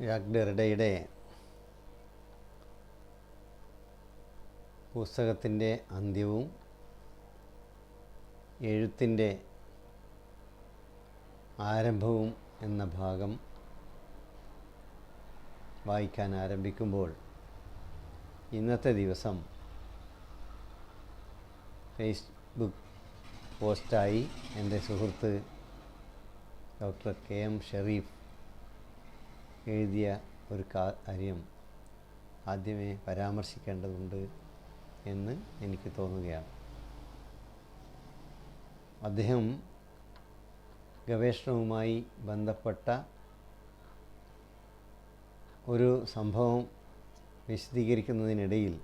Jack ഡെറിഡയുടെ പുസ്തകത്തിൻ്റെ അന്ത്യവും എഴുത്തിൻ്റെ ആരംഭവും എന്ന ഭാഗം വായിക്കാൻ ആരംഭിക്കുമ്പോൾ ഇന്നത്തെ ദിവസം ഫേസ്ബുക്ക് പോസ്റ്റായി എൻ്റെ സുഹൃത്ത് ഡോക്ടർ KM ഷെരീഫ് എഴുതിയ ഒരു കാര്യം ആദ്യമേ പരാമർശിക്കേണ്ടതുണ്ട് എന്ന് എനിക്ക് തോന്നുകയാണ്. അദ്ദേഹം ഗവേഷണവുമായി ബന്ധപ്പെട്ട ഒരു സംഭവം വിശദീകരിക്കുന്നതിനിടയിൽ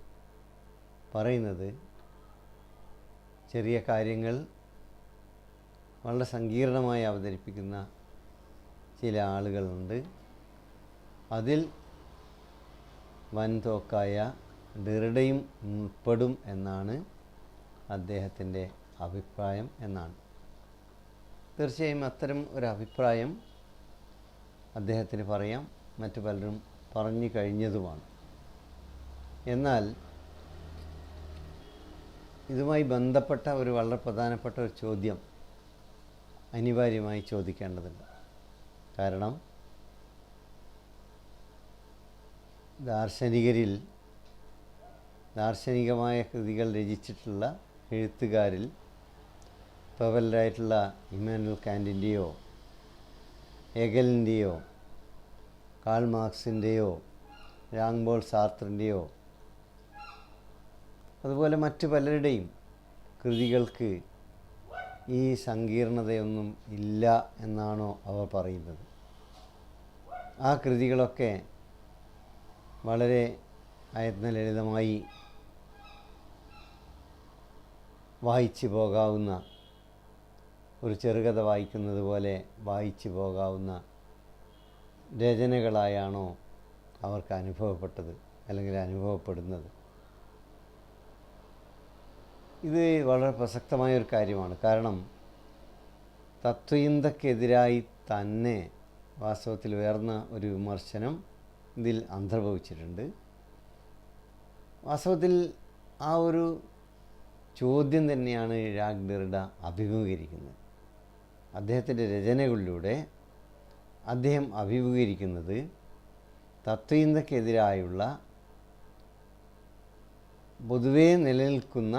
പറയുന്നത് ചെറിയ കാര്യങ്ങൾ വളരെ സങ്കീർണമായി അവതരിപ്പിക്കുന്ന ചില ആളുകളുണ്ട്. അതിൽ വൻതോക്കായ ഡെറിഡയും ഉൾപ്പെടും എന്നാണ് അദ്ദേഹത്തിൻ്റെ അഭിപ്രായം എന്നാണ്. തീർച്ചയായും അത്തരം ഒരു അഭിപ്രായം അദ്ദേഹത്തിന് പറയാം, മറ്റു പലരും പറഞ്ഞു കഴിഞ്ഞതുമാണ്. എന്നാൽ ഇതുമായി ബന്ധപ്പെട്ട ഒരു വളരെ പ്രധാനപ്പെട്ട ഒരു ചോദ്യം അനിവാര്യമായി ചോദിക്കേണ്ടതുണ്ട്. കാരണം ദാർശനികമായ കൃതികൾ രചിച്ചിട്ടുള്ള എഴുത്തുകാരിൽ പ്രബലരായിട്ടുള്ള ഇമ്മാനുവൽ കാന്റിൻ്റെയോ ഹെഗലിൻ്റെയോ കാൾ മാർക്സിൻ്റെയോ ജാൻ പോൾ സാർത്രൻ്റെയോ അതുപോലെ മറ്റു പലരുടെയും കൃതികൾക്ക് ഈ സങ്കീർണതയൊന്നും ഇല്ല എന്നാണോ അവർ പറയുന്നത്? ആ കൃതികളൊക്കെ വളരെ ലളിതമായി വായിച്ചു പോകാവുന്ന, ഒരു ചെറുകഥ വായിക്കുന്നത് പോലെ വായിച്ചു പോകാവുന്ന രചനകളായാണോ അവർക്ക് അനുഭവപ്പെട്ടത് അല്ലെങ്കിൽ അനുഭവപ്പെടുന്നത്? ഇത് വളരെ പ്രസക്തമായൊരു കാര്യമാണ്. കാരണം തത്വചിന്തക്കെതിരായി തന്നെ വാസ്തവത്തിൽ ഉയർന്ന ഒരു വിമർശനം ഇതിൽ അന്തർഭവിച്ചിട്ടുണ്ട്. വാസ്തവത്തിൽ ആ ഒരു ചോദ്യം തന്നെയാണ് ജാക്ക് ഡെറിഡ അഭിമുഖീകരിക്കുന്നത്. അദ്ദേഹത്തിൻ്റെ രചനകളിലൂടെ അദ്ദേഹം അഭിമുഖീകരിക്കുന്നത് തത്വചിന്തക്കെതിരായുള്ള പൊതുവേ നിലനിൽക്കുന്ന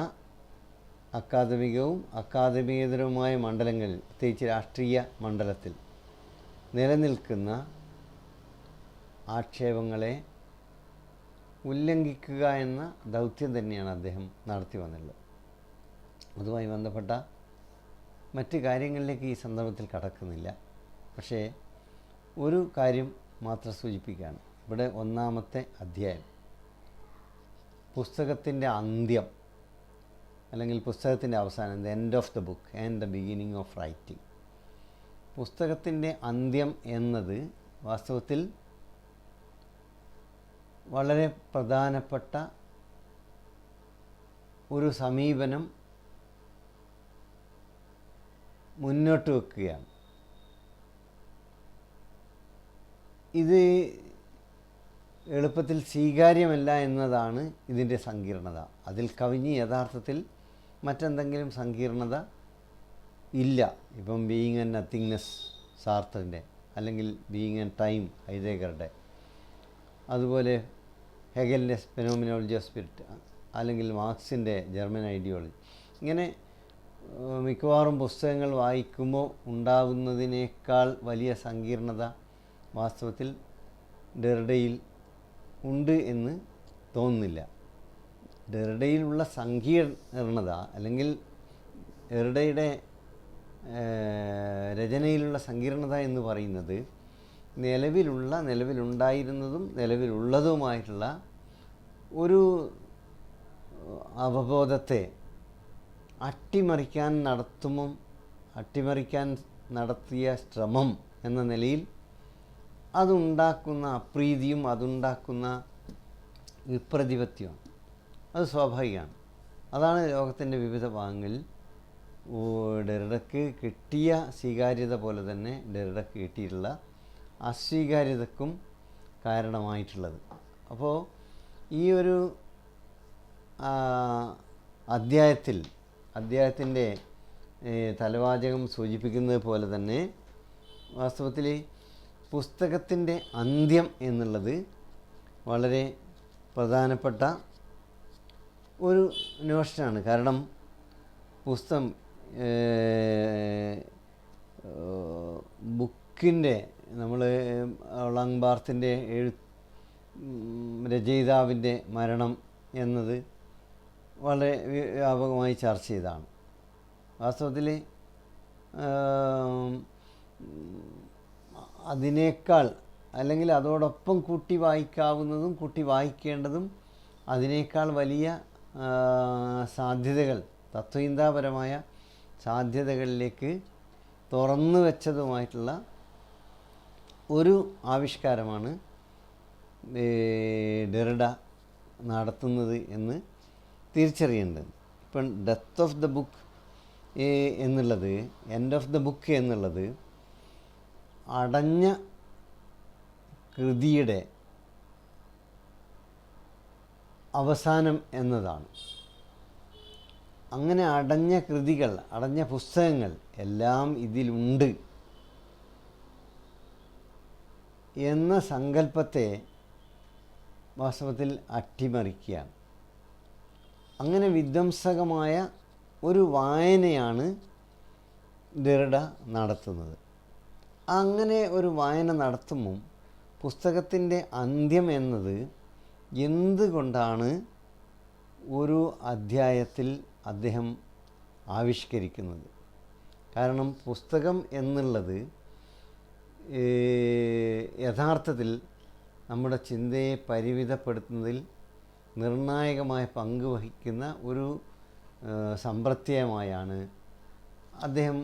അക്കാദമികവും അക്കാദമികേതരവുമായ മണ്ഡലങ്ങളിൽ, പ്രത്യേകിച്ച് രാഷ്ട്രീയ മണ്ഡലത്തിൽ നിലനിൽക്കുന്ന ആക്ഷേപങ്ങളെ ഉല്ലംഘിക്കുക എന്ന ദൗത്യം തന്നെയാണ് അദ്ദേഹം നടത്തി വന്നുള്ളത്. അതുമായി ബന്ധപ്പെട്ട മറ്റ് കാര്യങ്ങളിലേക്ക് ഈ സന്ദർഭത്തിൽ കടക്കുന്നില്ല. പക്ഷേ ഒരു കാര്യം മാത്രം സൂചിപ്പിക്കുകയാണ്. ഇവിടെ ഒന്നാമത്തെ അധ്യായം, പുസ്തകത്തിൻ്റെ അന്ത്യം അല്ലെങ്കിൽ പുസ്തകത്തിൻ്റെ അവസാനം, the end of the book and the beginning of writing. പുസ്തകത്തിൻ്റെ അന്ത്യം എന്നത് വാസ്തവത്തിൽ വളരെ പ്രധാനപ്പെട്ട ഒരു സമീപനം മുന്നോട്ട് വെക്കുകയാണ്. ഇത് എളുപ്പത്തിൽ സ്വീകാര്യമല്ല എന്നതാണ് ഇതിൻ്റെ സങ്കീർണത. അതിൽ കവിഞ്ഞ് യഥാർത്ഥത്തിൽ മറ്റെന്തെങ്കിലും സങ്കീർണത ഇല്ല. ഇപ്പം ബീയിങ് ആൻഡ് നത്തിങ്നെസ് സാർത്തറിൻ്റെ, അല്ലെങ്കിൽ ബീയിങ് ആൻഡ് ടൈം ഹൈദേഗറുടെ, അതുപോലെ ഹെഗലിൻ്റെ ഫെനോമിനോളജി ഓഫ് സ്പിരിറ്റ്, അല്ലെങ്കിൽ മാർക്സിൻ്റെ ജർമ്മൻ ഐഡിയോളജി. ഇങ്ങനെ മിക്കവാറും പുസ്തകങ്ങൾ വായിക്കുമ്പോൾ ഉണ്ടാകുന്നതിനേക്കാൾ വലിയ സങ്കീർണത വാസ്തവത്തിൽ ഡെറിഡയിൽ ഉണ്ട് എന്ന് തോന്നുന്നില്ല. ഡെറിഡയിലുള്ള സങ്കീർണത അല്ലെങ്കിൽ ഡെറിഡയുടെ രചനയിലുള്ള സങ്കീർണത എന്ന് പറയുന്നത് നിലവിലുണ്ടായിരുന്നതും നിലവിലുള്ളതുമായിട്ടുള്ള ഒരു അവബോധത്തെ അട്ടിമറിക്കാൻ നടത്തിയ ശ്രമം എന്ന നിലയിൽ അതുണ്ടാക്കുന്ന അപ്രീതിയും അതുണ്ടാക്കുന്ന വിപ്രതിപത്യവും അത് സ്വാഭാവികമാണ്. അതാണ് ലോകത്തിൻ്റെ വിവിധ ഭാഗങ്ങളിൽ ഡെറിഡയ്ക്ക് കിട്ടിയ സ്വീകാര്യത പോലെ തന്നെ ഡെറിഡയ്ക്ക് കിട്ടിയിട്ടുള്ള അസ്വീകാര്യതക്കും കാരണമായിട്ടുള്ളത്. അപ്പോൾ ഈ ഒരു അദ്ദേഹത്തിൻ്റെ തലവാചകം സൂചിപ്പിക്കുന്നത് പോലെ തന്നെ വാസ്തവത്തിൽ പുസ്തകത്തിൻ്റെ അന്ത്യം എന്നുള്ളത് വളരെ പ്രധാനപ്പെട്ട ഒരു നോഷനാണ്. കാരണം പുസ്തകം ബുക്കിൻ്റെ നമ്മൾ റോളാങ് ബാർത്തിൻ്റെ രചയിതാവിൻ്റെ മരണം എന്നത് വളരെ വ്യാപകമായി ചർച്ച ചെയ്തതാണ്. വാസ്തവത്തിൽ അതിനേക്കാൾ അല്ലെങ്കിൽ അതോടൊപ്പം കൂട്ടി വായിക്കാവുന്നതും കൂട്ടി വായിക്കേണ്ടതും അതിനേക്കാൾ വലിയ സാധ്യതകൾ, തത്വചിന്താപരമായ സാധ്യതകളിലേക്ക് തുറന്നു വെച്ചതുമായിട്ടുള്ള ഒരു ആവിഷ്കാരമാണ് ഡെറിഡ നടത്തുന്നത് എന്ന് തിരിച്ചറിയേണ്ടത്. ഇപ്പം ഡെത്ത് ഓഫ് ദ ബുക്ക് എന്നുള്ളത്, എൻഡ് ഓഫ് ദ ബുക്ക് എന്നുള്ളത് അടഞ്ഞ കൃതിയുടെ അവസാനം എന്നതാണ്. അങ്ങനെ അടഞ്ഞ കൃതികൾ, അടഞ്ഞ പുസ്തകങ്ങൾ എല്ലാം ഇതിലുണ്ട് എന്ന സങ്കല്പത്തെ വാസ്തവത്തിൽ അട്ടിമറിക്കുകയാണ്. അങ്ങനെ വിധ്വംസകമായ ഒരു വായനയാണ് ഡെറിഡ നടത്തുന്നത്. അങ്ങനെ ഒരു വായന നടത്തുമ്പം പുസ്തകത്തിൻ്റെ അന്ത്യം എന്നത് എന്തുകൊണ്ടാണ് ഒരു അധ്യായത്തിൽ അദ്ദേഹം ആവിഷ്കരിക്കുന്നത്? കാരണം പുസ്തകം എന്നുള്ളത് യഥാർത്ഥത്തിൽ നമ്മുടെ ചിന്തയെ പരിമിതപ്പെടുത്തുന്നതിൽ നിർണായകമായ പങ്ക് വഹിക്കുന്ന ഒരു സമ്പ്രത്യമായാണ് അദ്ദേഹം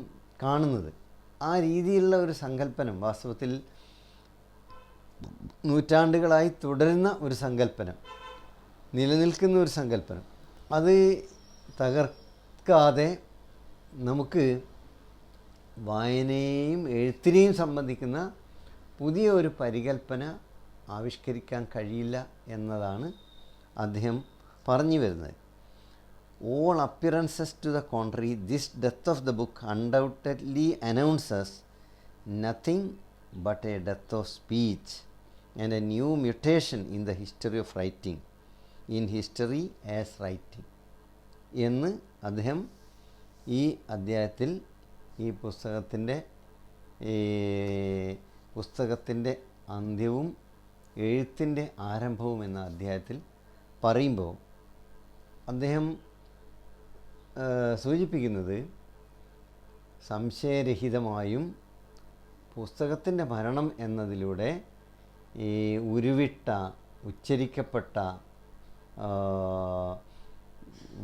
കാണുന്നത്. ആ രീതിയിലുള്ള ഒരു സങ്കല്പനം വാസ്തവത്തിൽ നൂറ്റാണ്ടുകളായി തുടരുന്ന ഒരു സങ്കല്പനം, നിലനിൽക്കുന്ന ഒരു സങ്കല്പനം, അത് തകർക്കാതെ നമുക്ക് വായനയെയും എഴുത്തിനെയും സംബന്ധിക്കുന്ന പുതിയ ഒരു പരികല്പന ആവിഷ്കരിക്കാൻ കഴിയില്ല എന്നതാണ് അദ്ദേഹം പറഞ്ഞു വരുന്നത്. All appearances to the contrary, this death of the book undoubtedly announces nothing but a death of speech and a new mutation in the history of writing, in history as writing എന്ന് അദ്ദേഹം ഈ അധ്യായത്തിൽ ഈ പുസ്തകത്തിൻ്റെ അന്ത്യവും എഴുത്തിൻ്റെ ആരംഭവും എന്ന അധ്യായത്തിൽ പറയുമ്പോൾ അദ്ദേഹം സൂചിപ്പിക്കുന്നത് സംശയരഹിതമായും പുസ്തകത്തിൻ്റെ മരണം എന്നതിലൂടെ ഈ ഉരുവിട്ട, ഉച്ചരിക്കപ്പെട്ട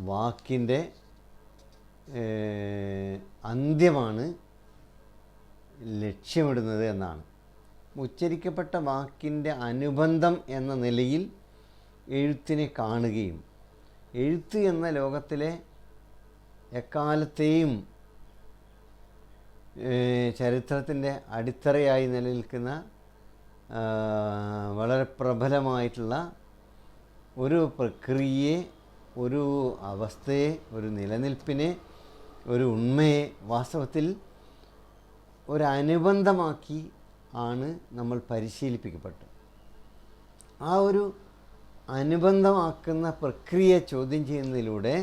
വാക്കിൻ്റെ അന്ത്യമാണ് ലക്ഷ്യമിടുന്നത് എന്നാണ്. ഉച്ചരിക്കപ്പെട്ട വാക്കിൻ്റെ അനുബന്ധം എന്ന നിലയിൽ എഴുത്തിനെ കാണുകയും എഴുത്ത് എന്ന ലോകത്തിലെ എക്കാലത്തെയും ചരിത്രത്തിൻ്റെ അടിത്തറയായി നിലനിൽക്കുന്ന വളരെ പ്രബലമായിട്ടുള്ള ഒരു പ്രക്രിയയെ, ഒരു അവസ്ഥയെ, ഒരു നിലനിൽപ്പിനെ, ഒരു ഉണ്മയെ വാസ്തവത്തിൽ ഒരനുബന്ധമാക്കി ആണ് നമ്മൾ പരിശീലിപ്പിക്കപ്പെട്ടത്. ആ ഒരു അനുബന്ധമാക്കുന്ന പ്രക്രിയയെ ചോദ്യം ചെയ്യുന്നതിലൂടെ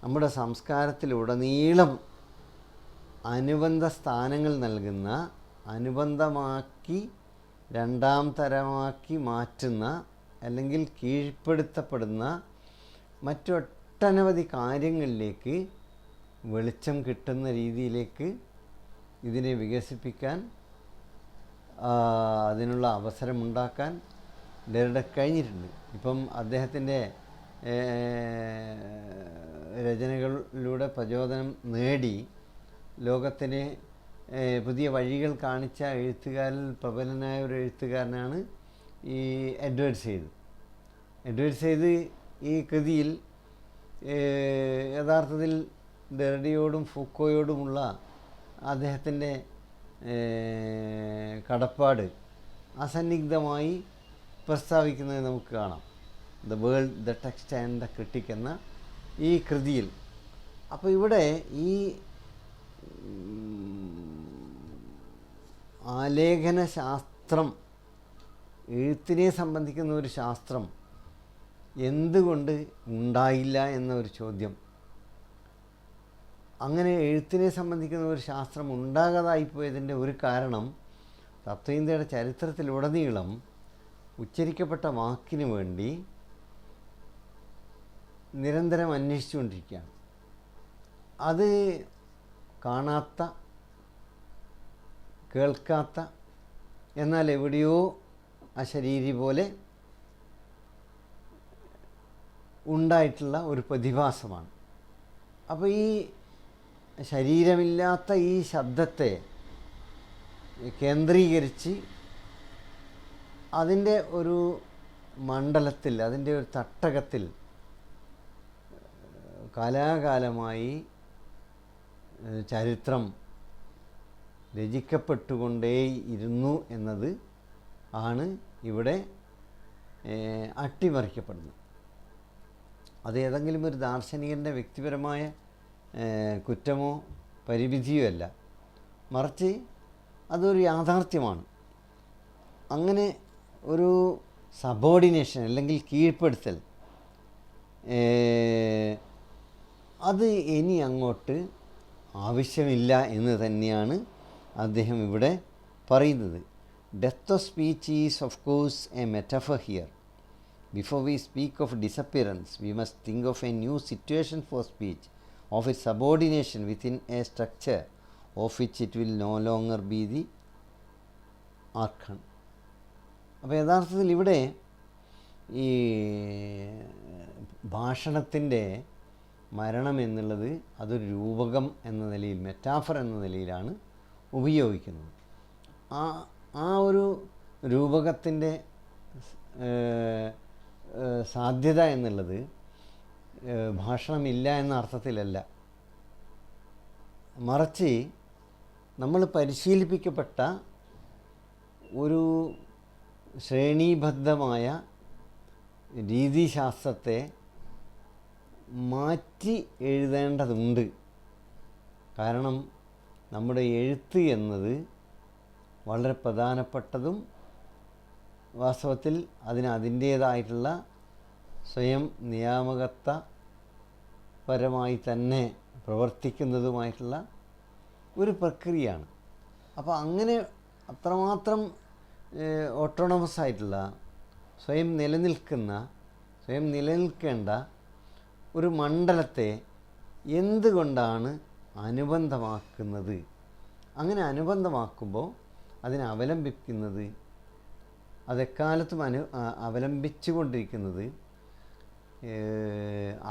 നമ്മുടെ സംസ്കാരത്തിലുടനീളം അനുബന്ധ സ്ഥാനങ്ങൾ നൽകുന്ന, അനുബന്ധമാക്കി രണ്ടാം തരമാക്കി മാറ്റുന്ന അല്ലെങ്കിൽ കീഴ്പ്പെടുത്തപ്പെടുന്ന മറ്റൊട്ടനവധി കാര്യങ്ങളിലേക്ക് വെളിച്ചം കിട്ടുന്ന രീതിയിലേക്ക് ഇതിനെ വികസിപ്പിക്കാൻ, അതിനുള്ള അവസരമുണ്ടാക്കാൻ ഡെറിഡയ്ക്ക് കഴിഞ്ഞിട്ടുണ്ട്. ഇപ്പം അദ്ദേഹത്തിൻ്റെ രചനകളിലൂടെ പ്രചോദനം നേടി ലോകത്തിന് പുതിയ വഴികൾ കാണിച്ച എഴുത്തുകാരിൽ പ്രബലനായ ഒരു എഴുത്തുകാരനാണ് ഈ എഡ്വേർഡ് സെയ്ദ്. എഡ്വേർഡ് സെയ്ദ് ഈ കൃതിയിൽ യഥാർത്ഥത്തിൽ ഡെറിഡയോടും ഫൂക്കോയോടുമുള്ള അദ്ദേഹത്തിൻ്റെ കടപ്പാട് അസന്നിഗ്ധമായി പ്രസ്താവിക്കുന്നത് നമുക്ക് കാണാം. The world, the text and the critic എന്ന ഈ കൃതിയിൽ. അപ്പോൾ ഇവിടെ ഈ ആലേഖന ശാസ്ത്രം, എഴുത്തിനെ സംബന്ധിക്കുന്ന ഒരു ശാസ്ത്രം എന്തുകൊണ്ട് ഉണ്ടായില്ല എന്നൊരു ചോദ്യം. അങ്ങനെ എഴുത്തിനെ സംബന്ധിക്കുന്ന ഒരു ശാസ്ത്രം ഉണ്ടാകാതായിപ്പോയതിൻ്റെ ഒരു കാരണം തത്വചിന്തയുടെ ചരിത്രത്തിലുടനീളം ഉച്ചരിക്കപ്പെട്ട വാക്കിന് വേണ്ടി നിരന്തരം അന്വേഷിച്ചുകൊണ്ടിരിക്കുകയാണ്. അത് കാണാത്ത, കേൾക്കാത്ത, എന്നാൽ എവിടെയോ അശരീരി പോലെ ഉണ്ടായിട്ടുള്ള ഒരു പ്രതിഭാസമാണ്. അപ്പോൾ ഈ ശരീരമില്ലാത്ത ഈ ശബ്ദത്തെ കേന്ദ്രീകരിച്ച് അതിൻ്റെ ഒരു മണ്ഡലത്തിൽ, അതിൻ്റെ ഒരു തട്ടകത്തിൽ കാലാകാലമായി ചരിത്രം രചിക്കപ്പെട്ടുകൊണ്ടേയിരുന്നു എന്നത് ആണ് ഇവിടെ അട്ടിമറിക്കപ്പെടുന്നത്. അത് ഏതെങ്കിലും ഒരു ദാർശനികൻ്റെ വ്യക്തിപരമായ കുറ്റമോ പരിമിതിയോ അല്ല, മറിച്ച് അതൊരു യാഥാർത്ഥ്യമാണ്. അങ്ങനെ ഒരു സബോർഡിനേഷൻ അല്ലെങ്കിൽ കീഴ്പ്പെടുത്തൽ, അത് ഇനി അങ്ങോട്ട് ആവശ്യമില്ല എന്ന് തന്നെയാണ് അദ്ദേഹം ഇവിടെ പറയുന്നത്. Death of speech is of course a metaphor here. Before we speak of disappearance we must think of a new situation for speech, of it subordination within a structure of which it will no longer be the archon. അപ്പോൾ യഥാർത്ഥത്തിൽ ഇവിടെ ഈ ഭാഷണത്തിൻ്റെ മരണം എന്നുള്ളത് അതൊരു രൂപകം എന്ന നിലയിൽ, metaphor എന്ന നിലയിലാണ് ഉപയോഗിക്കുന്നത്. ആ ഒരു രൂപകത്തിൻ്റെ സാധ്യത എന്നുള്ളത് ഭാഷണമില്ല എന്ന അർത്ഥത്തിലല്ല, മറിച്ച് നമ്മൾ പരിശീലിപ്പിക്കപ്പെട്ട ഒരു ശ്രേണീബദ്ധമായ രീതിശാസ്ത്രത്തെ മാറ്റി എഴുതേണ്ടതുണ്ട്. കാരണം നമ്മുടെ എഴുത്ത് എന്നത് വളരെ പ്രധാനപ്പെട്ടതും വാസ്തവത്തിൽ അതിന് അതിൻ്റേതായിട്ടുള്ള സ്വയം നിയാമകത്വപരമായി തന്നെ പ്രവർത്തിക്കുന്നതുമായിട്ടുള്ള ഒരു പ്രക്രിയയാണ്. അപ്പോൾ അങ്ങനെ അത്രമാത്രം ഓട്ടോണമസ് ആയിട്ടുള്ള, സ്വയം നിലനിൽക്കേണ്ട ഒരു മണ്ഡലത്തെ എന്തുകൊണ്ടാണ് അനുബന്ധമാക്കുന്നത്? അങ്ങനെ അനുബന്ധമാക്കുമ്പോൾ അതിനെ അവലംബിക്കുന്നത്, അതെക്കാലത്തും അവലംബിച്ചു കൊണ്ടിരിക്കുന്നത്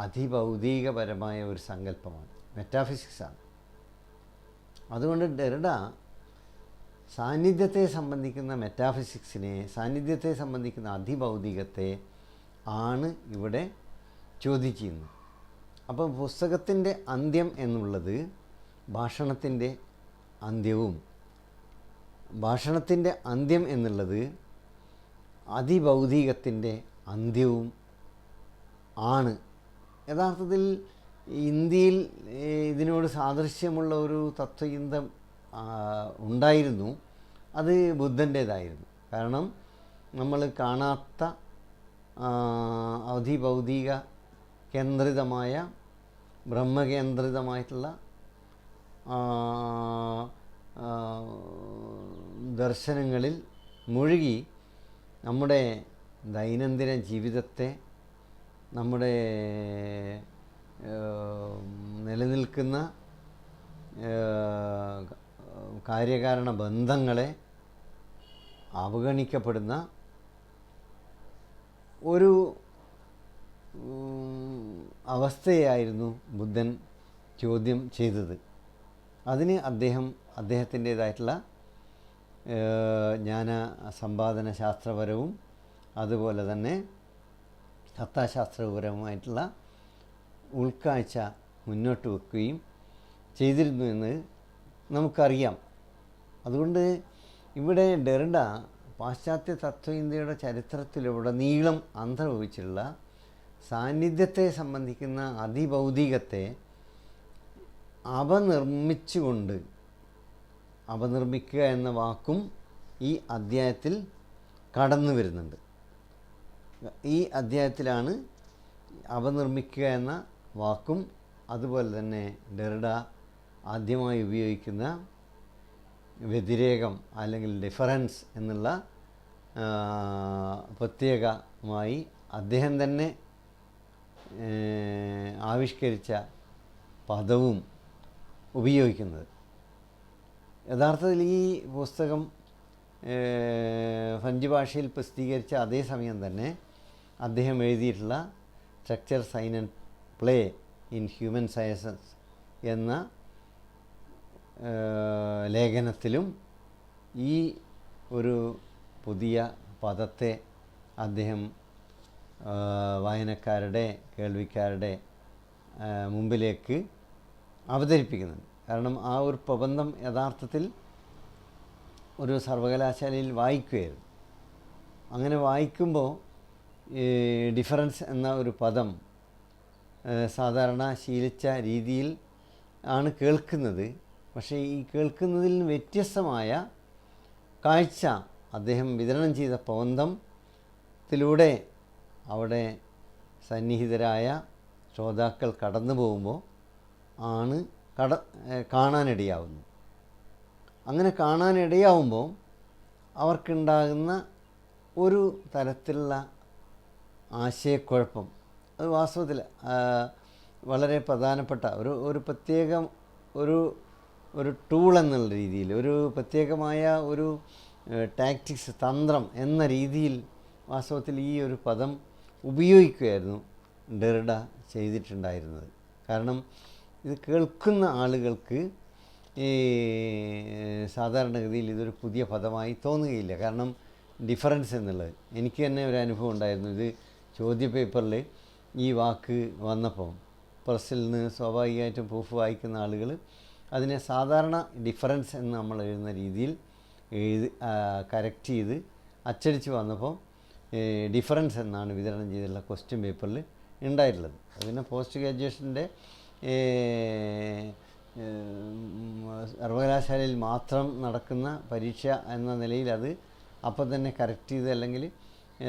അതിഭൗതികപരമായ ഒരു സങ്കല്പമാണ്, മെറ്റാഫിസിക്സാണ്. അതുകൊണ്ട് ഡെറിഡ സാന്നിധ്യത്തെ സംബന്ധിക്കുന്ന മെറ്റാഫിസിക്സിനെ, സാന്നിധ്യത്തെ സംബന്ധിക്കുന്ന അതിഭൗതികത്തെ ആണ് ഇവിടെ ചോദ്യം ചെയ്യുന്നത്. അപ്പോൾ പുസ്തകത്തിൻ്റെ അന്ത്യം എന്നുള്ളത് ഭാഷണത്തിൻ്റെ അന്ത്യവും, ഭാഷണത്തിൻ്റെ അന്ത്യം എന്നുള്ളത് അതിഭൗതികത്തിൻ്റെ അന്ത്യവും ആണ്. യഥാർത്ഥത്തിൽ ഇന്ത്യയിൽ ഇതിനോട് സാദൃശ്യമുള്ള ഒരു തത്വചിന്ത ഉണ്ടായിരുന്നു. അത് ബുദ്ധൻ്റേതായിരുന്നു. കാരണം നമ്മൾ കാണാത്ത അതിഭൗതിക കേന്ദ്രിതമായ, ബ്രഹ്മകേന്ദ്രിതമായിട്ടുള്ള ദർശനങ്ങളിൽ മുഴുകി നമ്മുടെ ദൈനംദിന ജീവിതത്തെ, നമ്മുടെ നിലനിൽക്കുന്ന കാര്യകാരണ ബന്ധങ്ങളെ അവഗണിക്കപ്പെടുന്ന ഒരു അവസ്ഥയായിരുന്നു ബുദ്ധൻ ചോദ്യം ചെയ്തത്. അതിന് അദ്ദേഹത്തിൻ്റേതായിട്ടുള്ള ജ്ഞാന സമ്പാദന ശാസ്ത്രപരവും അതുപോലെ തന്നെ തത്വശാസ്ത്രപരവുമായിട്ടുള്ള ഉൾക്കാഴ്ച മുന്നോട്ട് വെക്കുകയും ചെയ്തിരുന്നു എന്ന് നമുക്കറിയാം. അതുകൊണ്ട് ഇവിടെ ഡെറിഡ പാശ്ചാത്യ തത്വചിന്തയുടെ ചരിത്രത്തിലുടനീളം അന്തർഭവിച്ചിട്ടുള്ള സാന്നിധ്യത്തെ സംബന്ധിക്കുന്ന അതിഭൗതികത്തെ അപനിർമ്മിക്കുക എന്ന വാക്കും ഈ അധ്യായത്തിൽ കടന്നു വരുന്നുണ്ട്. ഈ അധ്യായത്തിലാണ് അപനിർമ്മിക്കുക എന്ന വാക്കും അതുപോലെ തന്നെ ഡെറിഡ ആദ്യമായി ഉപയോഗിക്കുന്ന വ്യതിരേകം അല്ലെങ്കിൽ ഡിഫറൻസ് എന്നുള്ള പ്രത്യേകമായി അദ്ദേഹം തന്നെ ആവിഷ്കരിച്ച പദവും ഉപയോഗിക്കുന്നത്. യഥാർത്ഥത്തിൽ ഈ പുസ്തകം ഫ്രഞ്ച് ഭാഷയിൽ പ്രസിദ്ധീകരിച്ച അതേ സമയം തന്നെ അദ്ദേഹം എഴുതിയിട്ടുള്ള structure, sign and play in human sciences എന്ന ലേഖനത്തിലും ഈ ഒരു പുതിയ പദത്തെ അദ്ദേഹം വായനക്കാരുടെ, കേൾവിക്കാരുടെ മുമ്പിലേക്ക് അവതരിപ്പിക്കുന്നുണ്ട്. കാരണം ആ ഒരു പ്രബന്ധം യഥാർത്ഥത്തിൽ ഒരു സർവകലാശാലയിൽ വായിക്കുകയായിരുന്നു. അങ്ങനെ വായിക്കുമ്പോൾ ഡിഫറൻസ് എന്ന ഒരു പദം സാധാരണ ശീലിച്ച രീതിയിൽ ആണ് കേൾക്കുന്നത്. പക്ഷേ ഈ കേൾക്കുന്നതിൽ നിന്ന് വ്യത്യസ്തമായ കാഴ്ച അദ്ദേഹം വിതരണം ചെയ്ത പ്രബന്ധത്തിലൂടെ അവിടെ സന്നിഹിതരായ ശ്രോതാക്കൾ കടന്നു പോകുമ്പോൾ ആണ് കാണാനിടയാവുന്നു. അങ്ങനെ കാണാനിടയാവുമ്പോൾ അവർക്കുണ്ടാകുന്ന ഒരു തരത്തിലുള്ള ആശയക്കുഴപ്പം, അത് വാസ്തവത്തിൽ വളരെ പ്രധാനപ്പെട്ട ഒരു പ്രത്യേകം ഒരു ടൂൾ എന്നുള്ള രീതിയിൽ, ഒരു പ്രത്യേകമായ ഒരു ടാക്ടിക്സ്, തന്ത്രം എന്ന രീതിയിൽ വാസ്തവത്തിൽ ഈ ഒരു പദം ഉപയോഗിക്കുകയായിരുന്നു ഡെറിഡ ചെയ്തിട്ടുണ്ടായിരുന്നത്. കാരണം ഇത് കേൾക്കുന്ന ആളുകൾക്ക് ഈ സാധാരണഗതിയിൽ ഇതൊരു പുതിയ പദമായി തോന്നുകയില്ല. കാരണം ഡിഫറൻസ് എന്നുള്ളത് എനിക്ക് തന്നെ ഒരു അനുഭവം ഉണ്ടായിരുന്നു. ഇത് ചോദ്യപേപ്പറിൽ ഈ വാക്ക് വന്നപ്പം പ്രസ്സിൽ നിന്ന് സ്വാഭാവികമായിട്ടും പ്രൂഫ് വായിക്കുന്ന ആളുകൾ അതിനെ സാധാരണ ഡിഫറൻസ് എന്ന് നമ്മൾ എഴുതുന്ന രീതിയിൽ കറക്റ്റ് ചെയ്ത് അച്ചടിച്ച് വന്നപ്പോൾ ഡിഫറൻസ് എന്നാണ് വിതരണം ചെയ്തിട്ടുള്ള ക്വസ്റ്റ്യൻ പേപ്പറിൽ ഉണ്ടായിട്ടുള്ളത്. അതിന് പോസ്റ്റ് ഗ്രാജുവേഷൻ്റെ സർവകലാശാലയിൽ മാത്രം നടക്കുന്ന പരീക്ഷ എന്ന നിലയിൽ അത് അപ്പം തന്നെ കറക്റ്റ് ചെയ്ത് അല്ലെങ്കിൽ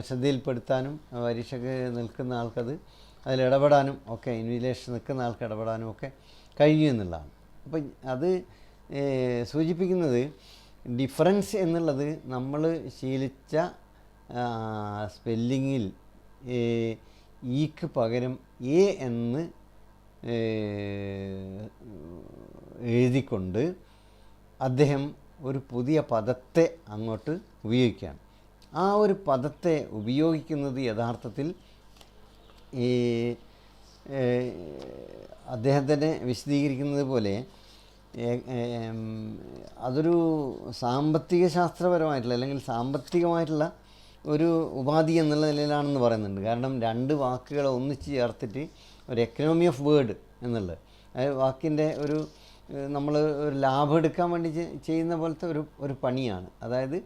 ശ്രദ്ധയിൽപ്പെടുത്താനും പരീക്ഷയ്ക്ക് നിൽക്കുന്ന ആൾക്കത് അതിലിടപെടാനും ഒക്കെ, ഇൻവിജിലേഷൻ നിൽക്കുന്ന ആൾക്ക് ഇടപെടാനും ഒക്കെ കഴിയും എന്നുള്ളതാണ്. അപ്പം അത് സൂചിപ്പിക്കുന്നത് ഡിഫറൻസ് എന്നുള്ളത് നമ്മൾ ശീലിച്ച സ്പെല്ലിങ്ങിൽ ഈക്ക് പകരം എ എന്ന് എഴുതിക്കൊണ്ട് അദ്ദേഹം ഒരു പുതിയ പദത്തെ അങ്ങോട്ട് ഉപയോഗിക്കുകയാണ്. ആ ഒരു പദത്തെ ഉപയോഗിക്കുന്നത് യഥാർത്ഥത്തിൽ ഈ അദ്ദേഹം തന്നെ വിശദീകരിക്കുന്നത് പോലെ അതൊരു സാമ്പത്തിക ശാസ്ത്രപരമായിട്ടുള്ള അല്ലെങ്കിൽ സാമ്പത്തികമായിട്ടുള്ള ഒരു ഉപാധി എന്നുള്ള നിലയിലാണെന്ന് പറയുന്നുണ്ട്. കാരണം രണ്ട് വാക്കുകൾ ഒന്നിച്ച് ചേർത്തിട്ട് ഒരു എക്കണോമി ഓഫ് വേർഡ് എന്നുള്ളത്, അതായത് വാക്കിൻ്റെ ഒരു നമ്മൾ ഒരു ലാഭം എടുക്കാൻ വേണ്ടി ചെയ്യുന്ന പോലത്തെ ഒരു പണിയാണ്. അതായത്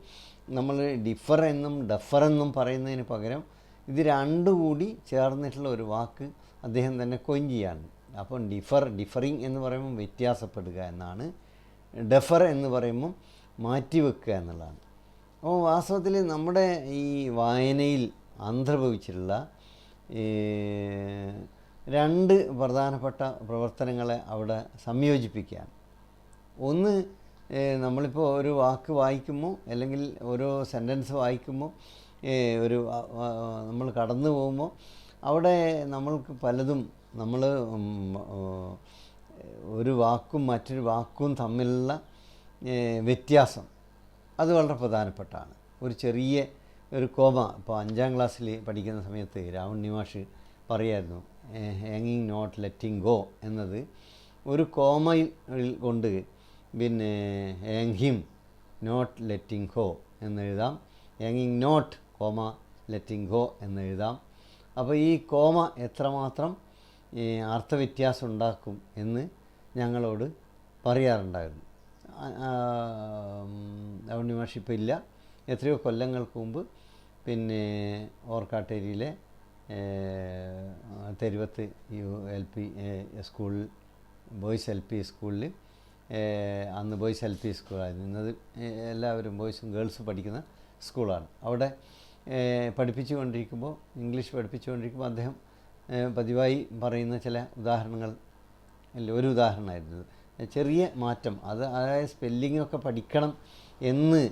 നമ്മൾ ഡിഫർ എന്നും ഡഫർ എന്നും പറയുന്നതിന് പകരം ഇത് രണ്ടും കൂടി ചേർന്നിട്ടുള്ള ഒരു വാക്ക് അദ്ദേഹം തന്നെ കൊയിൻ ചെയ്യാണ്. അപ്പം ഡിഫറിങ് എന്ന് പറയുമ്പം വ്യത്യാസപ്പെടുക എന്നാണ്, ഡഫർ എന്ന് പറയുമ്പം മാറ്റിവെക്കുക എന്നുള്ളതാണ്. അപ്പോൾ വാസ്തവത്തിൽ നമ്മുടെ ഈ വായനയിൽ അന്തർഭവിച്ചിട്ടുള്ള രണ്ട് പ്രധാനപ്പെട്ട പ്രവർത്തനങ്ങളെ അവിടെ സംയോജിപ്പിക്കുകയാണ്. ഒന്ന്, നമ്മളിപ്പോൾ ഒരു വാക്ക് വായിക്കുമ്പോൾ അല്ലെങ്കിൽ ഓരോ സെൻറ്റൻസ് വായിക്കുമ്പോൾ നമ്മൾ കടന്നു പോകുമ്പോൾ അവിടെ നമ്മൾക്ക് പലതും നമ്മൾ ഒരു വാക്കും മറ്റൊരു വാക്കും തമ്മിലുള്ള വ്യത്യാസം അത് വളരെ പ്രധാനപ്പെട്ടാണ്. ഒരു ചെറിയ ഒരു കോമ, ഇപ്പോൾ 5ാം ക്ലാസ്സിൽ പഠിക്കുന്ന സമയത്ത് രാവണി മാഷ് പറയായിരുന്നു, ഹാങ്ങിങ് നോട്ട് ലെറ്റിങ് ഗോ എന്നത് ഒരു കോമയിൽ കൊണ്ട് പിന്നെ ഹാങ് ഹിം നോട്ട് ലെറ്റിങ് ഗോ എന്നെഴുതാം, ഹാങ്ങിങ് നോട്ട് കോമ ലെറ്റിങ് ഗോ എന്നെഴുതാം. അപ്പോൾ ഈ കോമ എത്രമാത്രം അർത്ഥവ്യത്യാസം ഉണ്ടാക്കും എന്ന് ഞങ്ങളോട് പറയാറുണ്ടായിരുന്നു. രാവണി മാഷ് ഇപ്പോൾ ഇല്ല, എത്രയോ കൊല്ലങ്ങൾക്ക് മുമ്പ് പിന്നെ ഓർക്കാട്ടേരിയിലെ തെരുവത്ത് LP സ്കൂളിൽ ബോയ്സ് LP സ്കൂളിൽ അന്ന് ബോയ്സ് LP സ്കൂളായിരുന്നു. ഇന്നത് എല്ലാവരും ബോയ്സും ഗേൾസും പഠിക്കുന്ന സ്കൂളാണ്. അവിടെ പഠിപ്പിച്ചുകൊണ്ടിരിക്കുമ്പോൾ ഇംഗ്ലീഷ് പഠിപ്പിച്ചുകൊണ്ടിരിക്കുമ്പോൾ അദ്ദേഹം പതിവായി പറയുന്ന ചില ഉദാഹരണങ്ങൾ ഒരു ഉദാഹരണമായിരുന്നത് ചെറിയ മാറ്റം, അതായത് സ്പെല്ലിങ്ങൊക്കെ പഠിക്കണം എന്ന്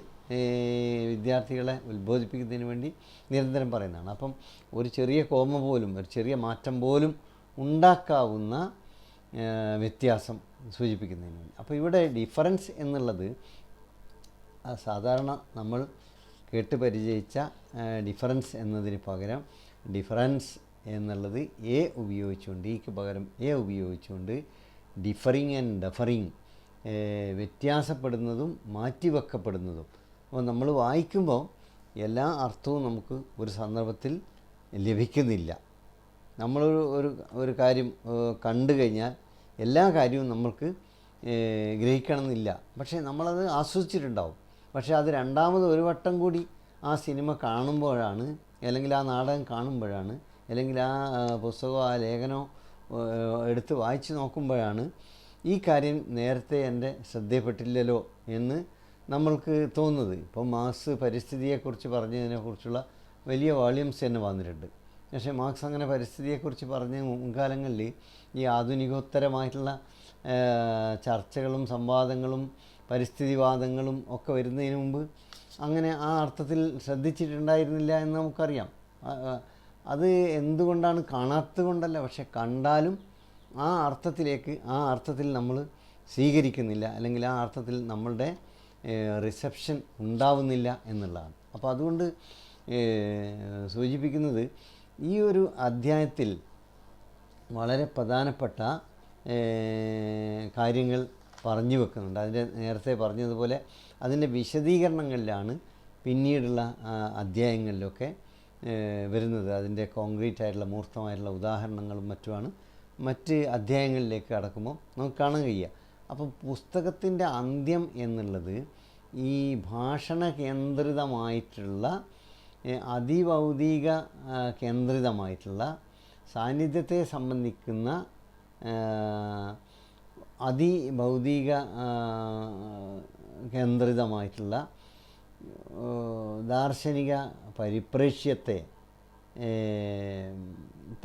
വിദ്യാർത്ഥികളെ ഉത്ബോധിപ്പിക്കുന്നതിന് വേണ്ടി നിരന്തരം പറയുന്നതാണ്. അപ്പം ഒരു ചെറിയ കോമ പോലും ഒരു ചെറിയ മാറ്റം പോലും ഉണ്ടാക്കാവുന്ന വ്യത്യാസം സൂചിപ്പിക്കുന്നതിന് വേണ്ടി. അപ്പോൾ ഇവിടെ ഡിഫറൻസ് എന്നുള്ളത് സാധാരണ നമ്മൾ കേട്ട് പരിചയിച്ച ഡിഫറൻസ് എന്നതിന് പകരം ഡിഫറൻസ് എന്നുള്ളത് ഉപയോഗിച്ചുകൊണ്ട് ഈക്ക് പകരം ഉപയോഗിച്ചുകൊണ്ട് ഡിഫറിങ് ആൻഡ് ഡഫറിങ്, വ്യത്യാസപ്പെടുന്നതും മാറ്റിവെക്കപ്പെടുന്നതും. അപ്പോൾ നമ്മൾ വായിക്കുമ്പോൾ എല്ലാ അർത്ഥവും നമുക്ക് ഒരു സന്ദർഭത്തിൽ ലഭിക്കുന്നില്ല. നമ്മളൊരു കാര്യം കണ്ടു കഴിഞ്ഞാൽ എല്ലാ കാര്യവും നമ്മൾക്ക് ഗ്രഹിക്കണമെന്നില്ല. പക്ഷേ നമ്മളത് ആസ്വദിച്ചിട്ടുണ്ടാവും. പക്ഷേ അത് രണ്ടാമത് ഒരു വട്ടം കൂടി ആ സിനിമ കാണുമ്പോഴാണ്, അല്ലെങ്കിൽ ആ നാടകം കാണുമ്പോഴാണ്, അല്ലെങ്കിൽ ആ പുസ്തകമോ ആ ലേഖനമോ എടുത്ത് വായിച്ച് നോക്കുമ്പോഴാണ് ഈ കാര്യം നേരത്തെ എൻ്റെ ശ്രദ്ധയിൽപ്പെട്ടില്ലല്ലോ എന്ന് നമ്മൾക്ക് തോന്നുന്നത്. ഇപ്പം മാർക്സ് പരിസ്ഥിതിയെക്കുറിച്ച് പറഞ്ഞതിനെക്കുറിച്ചുള്ള വലിയ വോള്യൂംസ് തന്നെ വന്നിട്ടുണ്ട്. പക്ഷേ മാർക്സ് അങ്ങനെ പരിസ്ഥിതിയെക്കുറിച്ച് പറഞ്ഞ മുൻകാലങ്ങളിൽ ഈ ആധുനികോത്തരമായിട്ടുള്ള ചർച്ചകളും സംവാദങ്ങളും പരിസ്ഥിതിവാദങ്ങളും ഒക്കെ വരുന്നതിന് മുമ്പ് അങ്ങനെ ആ അർത്ഥത്തിൽ ശ്രദ്ധിച്ചിട്ടുണ്ടായിരുന്നില്ല എന്ന് നമുക്കറിയാം. അത് എന്തുകൊണ്ടാണ്? കാണാത്തത് കൊണ്ടല്ല, പക്ഷെ കണ്ടാലും ആ അർത്ഥത്തിൽ നമ്മൾ സ്വീകരിക്കുന്നില്ല, അല്ലെങ്കിൽ ആ അർത്ഥത്തിൽ നമ്മളുടെ റിസപ്ഷൻ ഉണ്ടാവുന്നില്ല എന്നുള്ളതാണ്. അപ്പോൾ അതുകൊണ്ട് സൂചിപ്പിക്കുന്നത് ഈ ഒരു അധ്യായത്തിൽ വളരെ പ്രധാനപ്പെട്ട കാര്യങ്ങൾ പറഞ്ഞു വെക്കുന്നുണ്ട്. അതിൻ്റെ നേരത്തെ പറഞ്ഞതുപോലെ അതിൻ്റെ വിശദീകരണങ്ങളിലാണ് പിന്നീടുള്ള അധ്യായങ്ങളിലൊക്കെ വരുന്നത്. അതിൻ്റെ കോൺക്രീറ്റ് ആയിട്ടുള്ള മൂർത്തമായിട്ടുള്ള ഉദാഹരണങ്ങളും മറ്റുമാണ് മറ്റ് അധ്യായങ്ങളിലേക്ക് കടക്കുമ്പോൾ നമുക്ക് കാണാൻ കഴിയുക. അപ്പം പുസ്തകത്തിൻ്റെ അന്ത്യം എന്നുള്ളത് ഈ ഭാഷണ കേന്ദ്രിതമായിട്ടുള്ള അതിഭൗതിക കേന്ദ്രിതമായിട്ടുള്ള സാന്നിധ്യത്തെ സംബന്ധിക്കുന്ന അതിഭൗതിക കേന്ദ്രിതമായിട്ടുള്ള ദാർശനിക പരിപ്രേക്ഷ്യത്തെ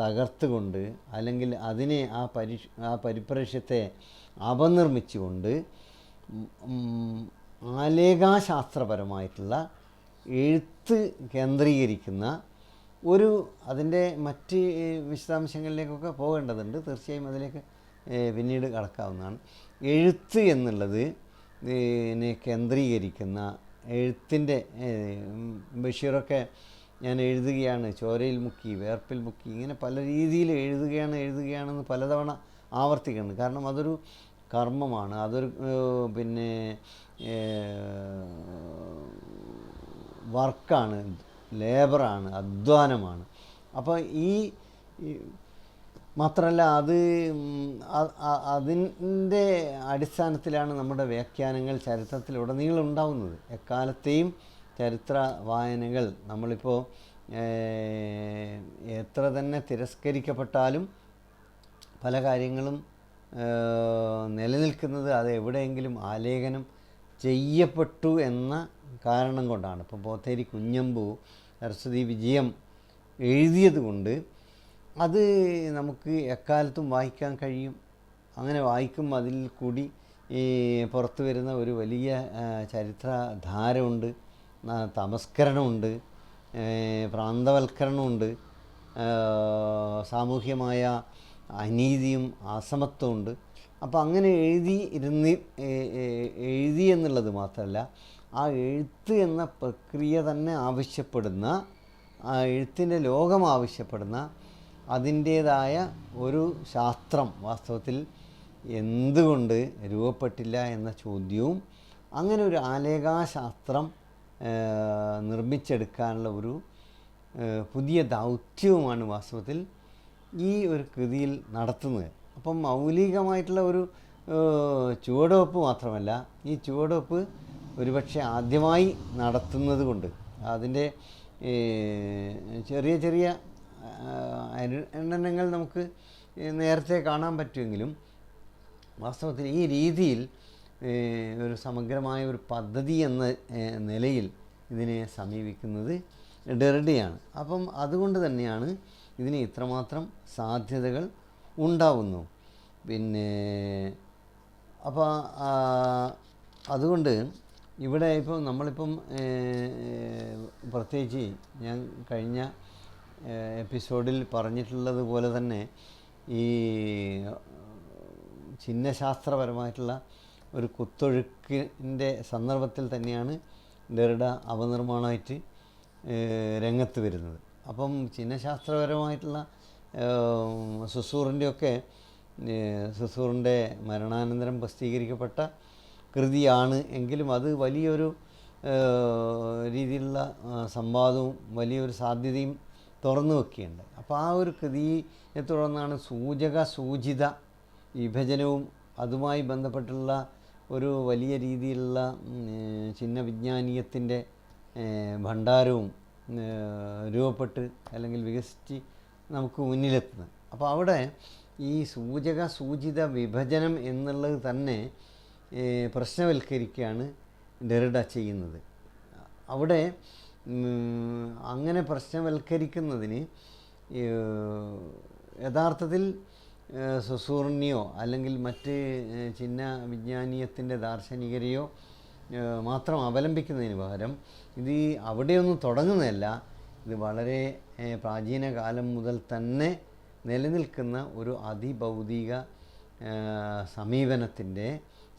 തകർത്തുകൊണ്ട്, അല്ലെങ്കിൽ അതിനെ ആ പരിപ്രേക്ഷ്യത്തെ അപനിർമ്മിച്ചുകൊണ്ട് ആലേഖാശാസ്ത്രപരമായിട്ടുള്ള എഴുത്ത് കേന്ദ്രീകരിക്കുന്ന അതിൻ്റെ മറ്റ് വിശദാംശങ്ങളിലേക്കൊക്കെ പോകേണ്ടതുണ്ട്. തീർച്ചയായും അതിലേക്ക് പിന്നീട് കടക്കാവുന്നതാണ്. എഴുത്ത് എന്നുള്ളത് കേന്ദ്രീകരിക്കുന്ന എഴുത്തിൻ്റെ ബഷീറൊക്കെ ഞാൻ എഴുതുകയാണ്, ചോരയിൽ മുക്കി, വേർപ്പിൽ മുക്കി, ഇങ്ങനെ പല രീതിയിൽ എഴുതുകയാണെന്ന് പലതവണ ആവർത്തിക്കുന്നുണ്ട്. കാരണം അതൊരു കർമ്മമാണ്, അതൊരു പിന്നെ വർക്കാണ്, ലേബറാണ്, അധ്വാനമാണ്. അപ്പോൾ മാത്രമല്ല അതിൻ്റെ അടിസ്ഥാനത്തിലാണ് നമ്മുടെ വ്യാഖ്യാനങ്ങൾ ചരിത്രത്തിലുടനീളം ഉണ്ടാവുന്നത്. എക്കാലത്തെയും ചരിത്ര വായനകൾ നമ്മളിപ്പോൾ എത്ര തന്നെ തിരസ്കരിക്കപ്പെട്ടാലും പല കാര്യങ്ങളും നിലനിൽക്കുന്നത് അത് എവിടെയെങ്കിലും ആലേഖനം ചെയ്യപ്പെട്ടു എന്ന കാരണം കൊണ്ടാണ്. ഇപ്പോൾ പോത്തേരി കുഞ്ഞമ്പു സരസ്വതി വിജയം എഴുതിയത് കൊണ്ട് അത് നമുക്ക് എക്കാലത്തും വായിക്കാൻ കഴിയും. അങ്ങനെ വായിക്കുമ്പോൾ അതിൽ കൂടി പുറത്തു വരുന്ന ഒരു വലിയ ചരിത്രധാരമുണ്ട്, തമസ്കരണമുണ്ട്, പ്രാന്തവൽക്കരണമുണ്ട്, സാമൂഹ്യമായ അനീതിയും അസമത്വമുണ്ട്. അപ്പോൾ അങ്ങനെ എഴുതി എന്നുള്ളത് മാത്രമല്ല, ആ എഴുത്ത് എന്ന പ്രക്രിയ തന്നെ ആവശ്യപ്പെടുന്ന, ആ എഴുത്തിൻ്റെ ലോകം ആവശ്യപ്പെടുന്ന അതിൻ്റേതായ ഒരു ശാസ്ത്രം വാസ്തവത്തിൽ എന്തുകൊണ്ട് രൂപപ്പെട്ടില്ല എന്ന ചോദ്യവും, അങ്ങനെ ഒരു ആലേഖാശാസ്ത്രം നിർമ്മിച്ചെടുക്കാനുള്ള ഒരു പുതിയ ദൗത്യവുമാണ് വാസ്തവത്തിൽ ഈ ഒരു കൃതിയിൽ നടത്തുന്നത്. അപ്പം മൗലികമായിട്ടുള്ള ഒരു ചുവടുവെപ്പ് മാത്രമല്ല, ഈ ചുവടുവെപ്പ് ഒരുപക്ഷെ ആദ്യമായി നടത്തുന്നത് കൊണ്ട് അതിൻ്റെ ചെറിയ ചെറിയ അനുരണനങ്ങൾ നമുക്ക് നേരത്തെ കാണാൻ പറ്റുമെങ്കിലും വാസ്തവത്തിൽ ഈ രീതിയിൽ ഒരു സമഗ്രമായ ഒരു പദ്ധതി എന്ന നിലയിൽ ഇതിനെ സമീപിക്കുന്നത് ഡെറിഡയാണ്. അപ്പം അതുകൊണ്ട് തന്നെയാണ് ഇതിന് ഇത്രമാത്രം സാധ്യതകൾ ഉണ്ടാവുന്നു. പിന്നെ അപ്പോൾ അതുകൊണ്ട് ഇവിടെ ഇപ്പം നമ്മളിപ്പം പ്രത്യേകിച്ച് ഞാൻ കഴിഞ്ഞ എപ്പിസോഡിൽ പറഞ്ഞിട്ടുള്ളത് പോലെ തന്നെ ഈ ചിഹ്നശാസ്ത്രപരമായിട്ടുള്ള ഒരു കുത്തൊഴുക്കിൻ്റെ സന്ദർഭത്തിൽ തന്നെയാണ് ഡെറിഡ അവനിർമ്മാണമായിട്ട് രംഗത്ത് വരുന്നത്. അപ്പം ചിഹ്നശാസ്ത്രപരമായിട്ടുള്ള സുസൂറിൻ്റെയൊക്കെ സുസൂറിൻ്റെ മരണാനന്തരം പ്രസിദ്ധീകരിക്കപ്പെട്ട കൃതിയാണ് എങ്കിലും അത് വലിയൊരു രീതിയിലുള്ള സംവാദവും വലിയൊരു സാധ്യതയും തുറന്നു വയ്ക്കുകയുണ്ട്. അപ്പോൾ ആ ഒരു കൃതിയെ തുടർന്നാണ് സൂചക സൂചിത വിഭജനവും അതുമായി ബന്ധപ്പെട്ടുള്ള ഒരു വലിയ രീതിയിലുള്ള ചിഹ്നവിജ്ഞാനീയത്തിൻ്റെ ഭണ്ഡാരവും രൂപപ്പെട്ട് അല്ലെങ്കിൽ വികസിച്ച് നമുക്ക് മുന്നിലെത്തുന്നത്. അപ്പോൾ അവിടെ ഈ സൂചക സൂചിത വിഭജനം എന്നുള്ളത് തന്നെ പ്രശ്നവൽക്കരിക്കുകയാണ് ഡെറിഡ ചെയ്യുന്നത്. അവിടെ അങ്ങനെ പ്രശ്നവൽക്കരിക്കുന്നതിന് യഥാർത്ഥത്തിൽ സുസൂറിനെയോ അല്ലെങ്കിൽ മറ്റ് ചിഹ്ന വിജ്ഞാനീയത്തിൻ്റെ ദാർശനികരെയോ മാത്രം അവലംബിക്കുന്നതിന് പകരം ഇത് അവിടെയൊന്നും തുടങ്ങുന്നതല്ല. ഇത് വളരെ പ്രാചീന കാലം മുതൽ തന്നെ നിലനിൽക്കുന്ന ഒരു അതിഭൗതിക സമീപനത്തിൻ്റെ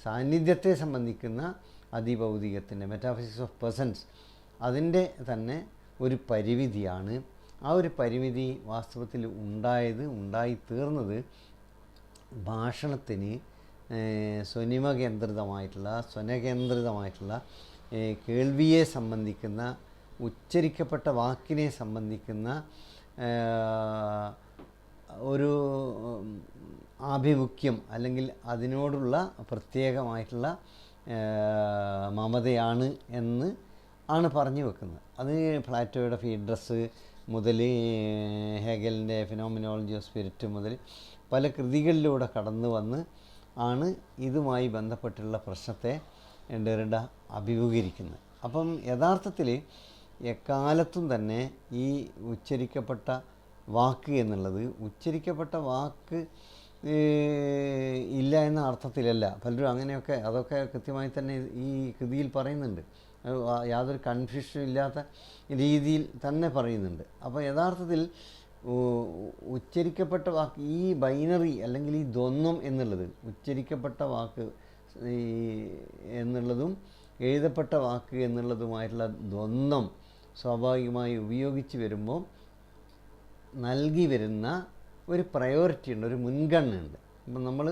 സാന്നിധ്യത്തെ സംബന്ധിക്കുന്ന അതിഭൗതികത്തിൻ്റെ മെറ്റാഫിസിക്സ് ഓഫ് പേഴ്സൺസ് അതിൻ്റെ തന്നെ ഒരു പരിമിതിയാണ്. ആ ഒരു പരിമിതി വാസ്തവത്തിൽ ഉണ്ടായിത്തീർന്നത് ഭാഷണത്തിന് സ്വനകേന്ദ്രിതമായിട്ടുള്ള കേൾവിയെ സംബന്ധിക്കുന്ന ഉച്ചരിക്കപ്പെട്ട വാക്കിനെ സംബന്ധിക്കുന്ന ഒരു ആഭിമുഖ്യം അല്ലെങ്കിൽ അതിനോടുള്ള പ്രത്യേകമായിട്ടുള്ള മമതയാണ് എന്ന് ആണ് പറഞ്ഞു വെക്കുന്നത്. അത് പ്ലാറ്റോയുടെ ഫീഡ്രസ് മുതൽ ഹെഗലിൻ്റെ ഫിനോമിനോളജി ഓഫ് സ്പിരിറ്റ് മുതൽ പല കൃതികളിലൂടെ കടന്നു വന്ന് ആണ് ഇതുമായി ബന്ധപ്പെട്ടുള്ള പ്രശ്നത്തെ ഡെറിഡ അഭിമുഖീകരിക്കുന്നത്. അപ്പം യഥാർത്ഥത്തിൽ എക്കാലത്തും തന്നെ ഈ ഉച്ചരിക്കപ്പെട്ട വാക്ക് എന്നുള്ളത് ഉച്ചരിക്കപ്പെട്ട വാക്ക് ഇല്ല എന്ന അർത്ഥത്തിലല്ല. പലരും അങ്ങനെയൊക്കെ അതൊക്കെ കൃത്യമായി തന്നെ ഈ കൃതിയിൽ പറയുന്നുണ്ട്. യാതൊരു കൺഫ്യൂഷനും ഇല്ലാത്ത രീതിയിൽ തന്നെ പറയുന്നുണ്ട്. അപ്പോൾ യഥാർത്ഥത്തിൽ ഉച്ചരിക്കപ്പെട്ട വാക്ക് ഈ ബൈനറി അല്ലെങ്കിൽ ഈ ദ്വന്ദ്വം എന്നുള്ളത് ഉച്ചരിക്കപ്പെട്ട വാക്ക് എന്നുള്ളതും എഴുതപ്പെട്ട വാക്ക് എന്നുള്ളതുമായിട്ടുള്ള ദ്വന്ദ്വം സ്വാഭാവികമായി ഉപയോഗിച്ച് വരുമ്പോൾ നൽകി വരുന്ന ഒരു പ്രയോറിറ്റി ഉണ്ട്, ഒരു മുൻഗണനയുണ്ട്. ഇപ്പം നമ്മൾ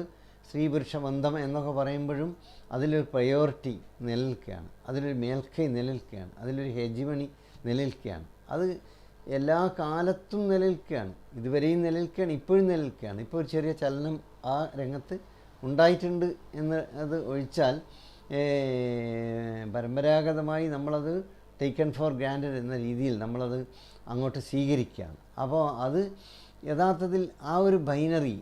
സ്ത്രീ പുരുഷ ബന്ധം എന്നൊക്കെ പറയുമ്പോഴും അതിലൊരു പ്രയോറിറ്റി നിലനിൽക്കുകയാണ്, അതിലൊരു മേൽക്കൈ നിലനിൽക്കുകയാണ്, അതിലൊരു ഹെജിമണി നിലനിൽക്കുകയാണ്. അത് എല്ലാ കാലത്തും നിലനിൽക്കുകയാണ്, ഇതുവരെയും നിലനിൽക്കുകയാണ്, ഇപ്പോഴും നിലനിൽക്കുകയാണ്. ഇപ്പോൾ ഒരു ചെറിയ ചലനം ആ രംഗത്ത് ഉണ്ടായിട്ടുണ്ട് എന്ന് അത് ഒഴിച്ചാൽ പരമ്പരാഗതമായി നമ്മളത് ടേക്കൺ ഫോർ ഗ്രാൻഡഡ് എന്ന രീതിയിൽ നമ്മളത് അങ്ങോട്ട് സ്വീകരിക്കുകയാണ്. അപ്പോൾ അത് യഥാർത്ഥത്തിൽ ആ ഒരു ബൈനറി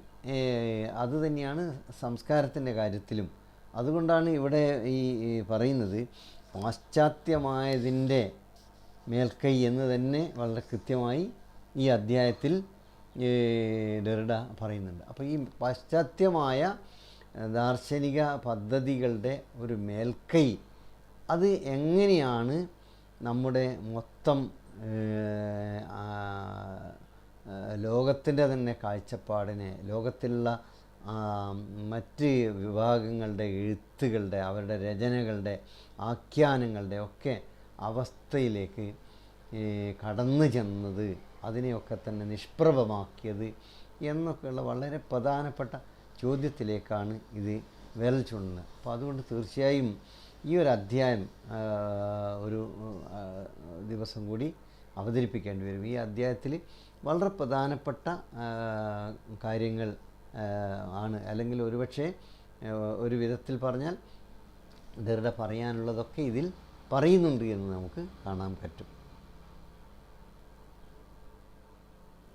അതുതന്നെയാണ് സംസ്കാരത്തിൻ്റെ കാര്യത്തിലും. അതുകൊണ്ടാണ് ഇവിടെ ഈ പറയുന്നത് പാശ്ചാത്യമായതിൻ്റെ മേൽക്കൈ എന്ന് തന്നെ വളരെ കൃത്യമായി ഈ അധ്യായത്തിൽ ഡെറിഡ പറയുന്നുണ്ട്. അപ്പോൾ ഈ പാശ്ചാത്യമായ ദാർശനിക പദ്ധതികളുടെ ഒരു മേൽക്കൈ അത് എങ്ങനെയാണ് നമ്മുടെ മൊത്തം ലോകത്തിൻ്റെ തന്നെ കാഴ്ചപ്പാടിനെ, ലോകത്തിലുള്ള മറ്റ് വിഭാഗങ്ങളുടെ എഴുത്തുകളുടെ അവരുടെ രചനകളുടെ ആഖ്യാനങ്ങളുടെ ഒക്കെ അവസ്ഥയിലേക്ക് കടന്നു ചെന്നത്, അതിനെയൊക്കെ തന്നെ നിഷ്പ്രഭമാക്കിയത് എന്നൊക്കെയുള്ള വളരെ പ്രധാനപ്പെട്ട ചോദ്യത്തിലേക്കാണ് ഇത് വിരൽ ചൂണ്ടുന്നത്. അപ്പോൾ അതുകൊണ്ട് തീർച്ചയായും ഈ ഒരു അധ്യായം ഒരു ദിവസം കൂടി അവതരിപ്പിക്കേണ്ടി വരും. ഈ അധ്യായത്തിൽ വളരെ പ്രധാനപ്പെട്ട കാര്യങ്ങൾ ആണ്, അല്ലെങ്കിൽ ഒരുപക്ഷെ ഒരു വിധത്തിൽ പറഞ്ഞാൽ ഡെറിഡ പറയാനുള്ളതൊക്കെ ഇതിൽ പറയുന്നുണ്ട് എന്ന് നമുക്ക് കാണാൻ പറ്റും.